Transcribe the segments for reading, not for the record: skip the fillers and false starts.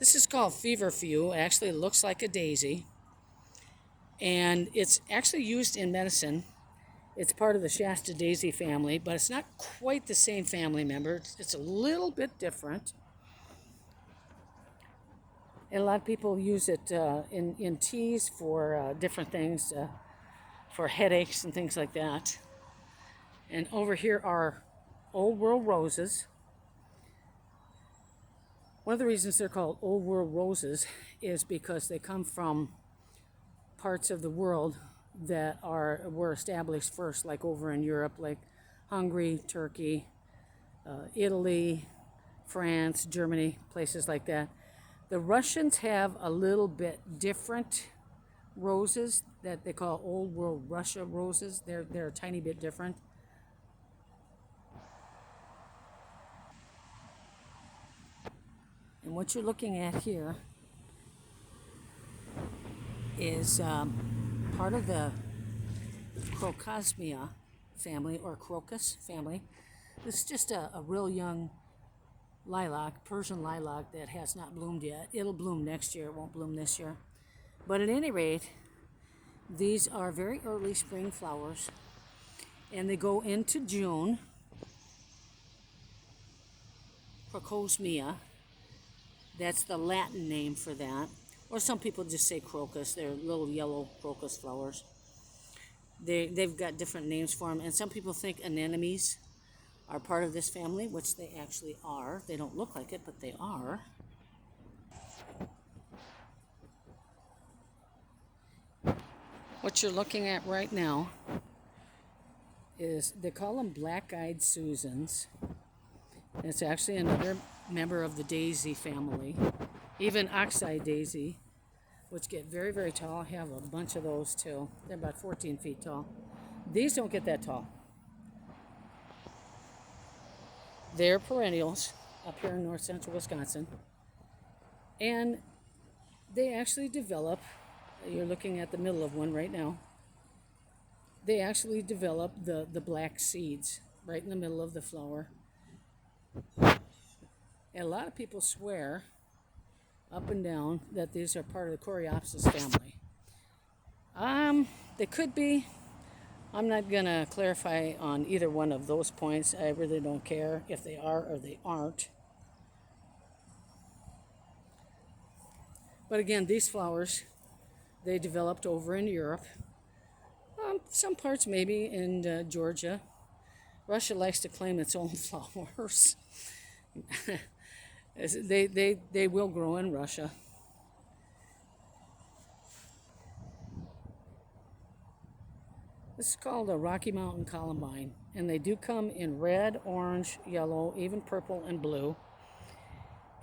This is called feverfew. It actually looks like a daisy. And it's actually used in medicine. It's part of the Shasta daisy family, but it's not quite the same family member. It's a little bit different. And a lot of people use it in teas for different things, for headaches and things like that. And over here are Old World roses. One of the reasons they're called Old World roses is because they come from parts of the world that were established first, like over in Europe, like Hungary, Turkey, Italy, France, Germany, places like that. The Russians have a little bit different roses that they call Old World Russia roses. They're a tiny bit different. And what you're looking at here is part of the Crocosmia family, or crocus family. This is just a real young lilac, Persian lilac, that has not bloomed yet. It'll bloom next year. It won't bloom this year. But at any rate, these are very early spring flowers, and they go into June. Crocosmia, that's the Latin name for that. Or some people just say crocus. They're little yellow crocus flowers. They've got different names for them, and some people think anemones are part of this family, which they actually are. They don't look like it, but they are. What you're looking at right now is, they call them black-eyed Susans. It's actually another member of the daisy family. Even ox-eye daisy, which get very, very tall, have a bunch of those too. They're about 14 feet tall. These don't get that tall. They're perennials up here in north central Wisconsin. And they actually develop, you're looking at the middle of one right now, they actually develop the black seeds right in the middle of the flower. And a lot of people swear up and down that these are part of the Coreopsis family. They could be. I'm not going to clarify on either one of those points. I really don't care if they are or they aren't. But again, these flowers, they developed over in Europe. Some parts maybe in Georgia. Russia likes to claim its own flowers. They will grow in Russia. This is called a Rocky Mountain Columbine, and they do come in red, orange, yellow, even purple and blue.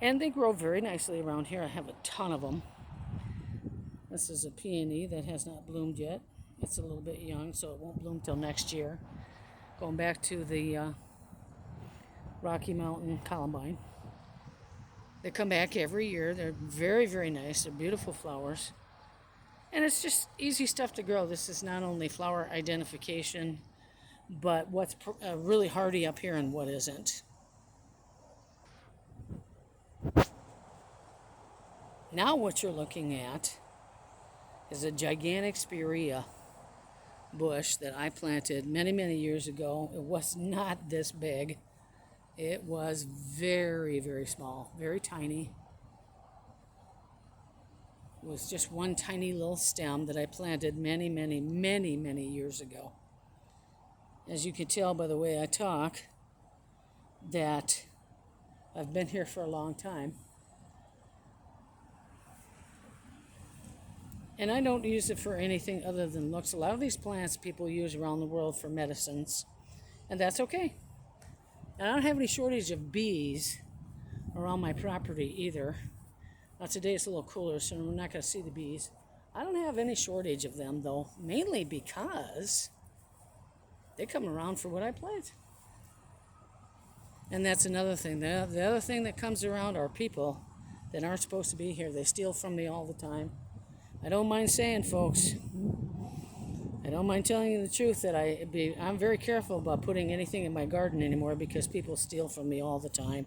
And they grow very nicely around here. I have a ton of them. This is a peony that has not bloomed yet. It's a little bit young, so it won't bloom till next year. Going back to the Rocky Mountain Columbine. They come back every year. They're very, very nice. They're beautiful flowers. And it's just easy stuff to grow. This is not only flower identification, but what's really hardy up here and what isn't. Now what you're looking at is a gigantic spirea bush that I planted many, many years ago. It was not this big. It was very, very small, very tiny. It was just one tiny little stem that I planted many, many, many, many years ago. As you can tell by the way I talk, that I've been here for a long time. And I don't use it for anything other than looks. A lot of these plants people use around the world for medicines, and that's okay. And I don't have any shortage of bees around my property either. Now today it's a little cooler, so we're not going to see the bees. I don't have any shortage of them though, mainly because they come around for what I plant. And that's another thing. The other thing that comes around are people that aren't supposed to be here. They steal from me all the time. I don't mind saying, folks, I don't mind telling you the truth that I'm very careful about putting anything in my garden anymore because people steal from me all the time.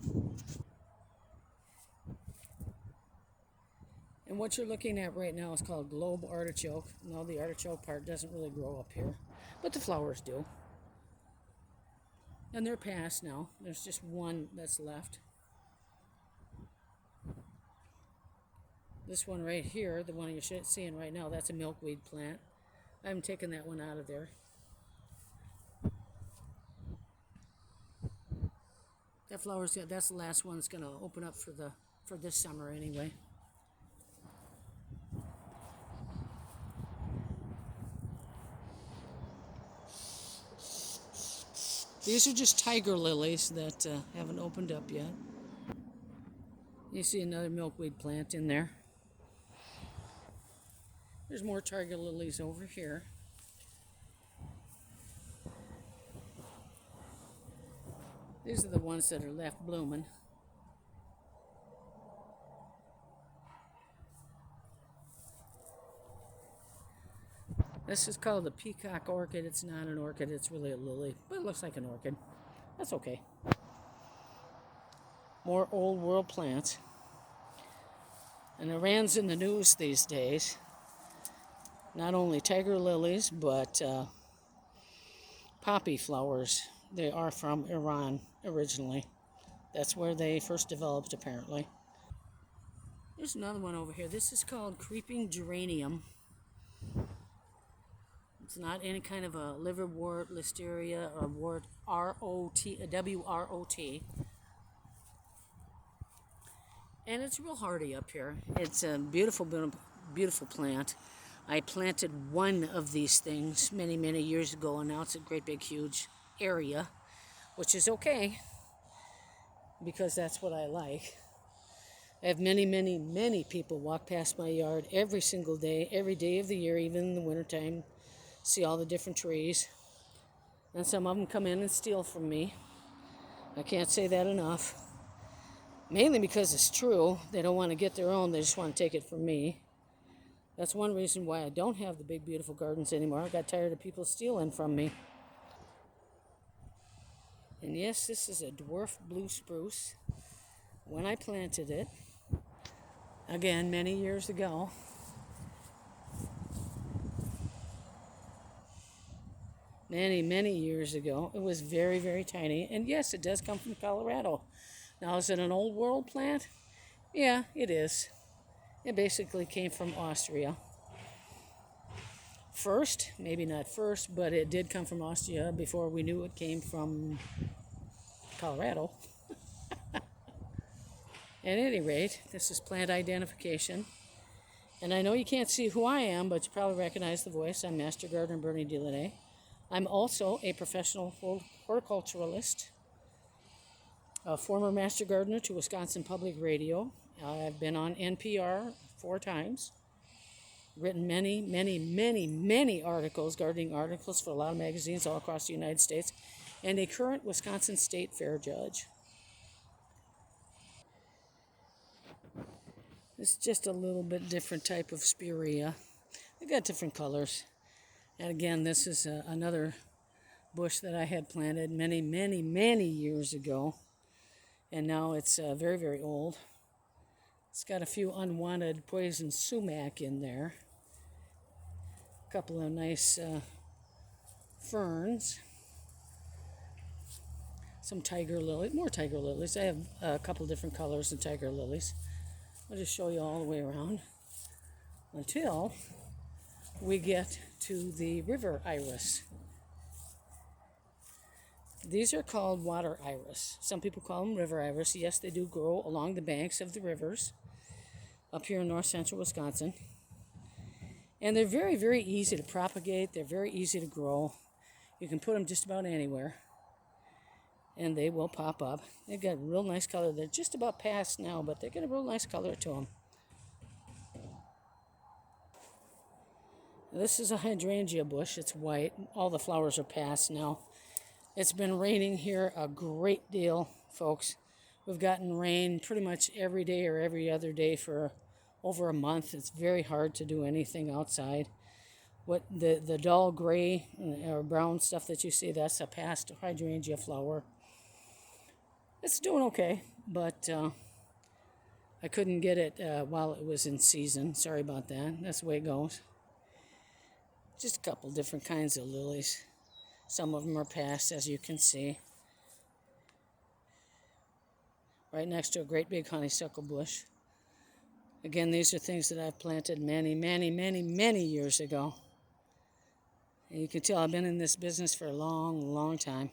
And what you're looking at right now is called globe artichoke. No, the artichoke part doesn't really grow up here, but the flowers do. And they're past now. There's just one that's left. This one right here, the one you're seeing right now, that's a milkweed plant. I haven't taken that one out of there. That flower's, that's the last one that's going to open up for this summer anyway. These are just tiger lilies that haven't opened up yet. You see another milkweed plant in there. There's more tiger lilies over here. These are the ones that are left blooming. This is called the peacock orchid. It's not an orchid, it's really a lily, but it looks like an orchid. That's okay. More old world plants. And Iran's in the news these days. Not only tiger lilies, but poppy flowers. They are from Iran originally. That's where they first developed, apparently. There's another one over here. This is called creeping geranium. It's not any kind of a liverwort, listeria, or wort, W-R-O-T. And it's real hardy up here. It's a beautiful, beautiful plant. I planted one of these things many, many years ago, and now it's a great big huge area, which is okay, because that's what I like. I have many, many, many people walk past my yard every single day, every day of the year, even in the wintertime, see all the different trees. And some of them come in and steal from me. I can't say that enough. Mainly because it's true. They don't want to get their own, they just want to take it from me. That's one reason why I don't have the big, beautiful gardens anymore. I got tired of people stealing from me. And yes, this is a dwarf blue spruce. When I planted it, again, many years ago, many years ago, it was very, very tiny. And yes, it does come from Colorado. Now, is it an old world plant? Yeah, it is. It basically came from Austria. First, maybe not first, but it did come from Austria before we knew it came from Colorado. At any rate, this is plant identification. And I know you can't see who I am, but you probably recognize the voice. I'm Master Gardener Bernie Delaney. I'm also a professional horticulturalist, a former Master Gardener to Wisconsin Public Radio. I've been on NPR 4 times, written many articles, gardening articles for a lot of magazines all across the United States, and a current Wisconsin State Fair judge. It's just a little bit different type of spirea. They've got different colors. And again, this is another bush that I had planted many years ago. And now it's very, very old. It's got a few unwanted poison sumac in there. A couple of nice ferns. Some tiger lilies, more tiger lilies. I have a couple different colors of tiger lilies. I'll just show you all the way around until we get to the river iris. These are called water iris. Some people call them river iris. Yes, they do grow along the banks of the rivers up here in north central Wisconsin. And they're very, very easy to propagate. They're very easy to grow. You can put them just about anywhere, and they will pop up. They've got a real nice color. They're just about past now, but they got a real nice color to them. This is a hydrangea bush. It's white. All the flowers are past now. It's been raining here a great deal, folks. We've gotten rain pretty much every day or every other day for over a month. It's very hard to do anything outside. What the dull gray or brown stuff that you see, that's a past hydrangea flower. It's doing okay, but I couldn't get it while it was in season. Sorry about that. That's the way it goes. Just a couple different kinds of lilies. Some of them are past, as you can see. Right next to a great big honeysuckle bush. Again, these are things that I've planted many, many, many, many years ago. And you can tell I've been in this business for a long, long time.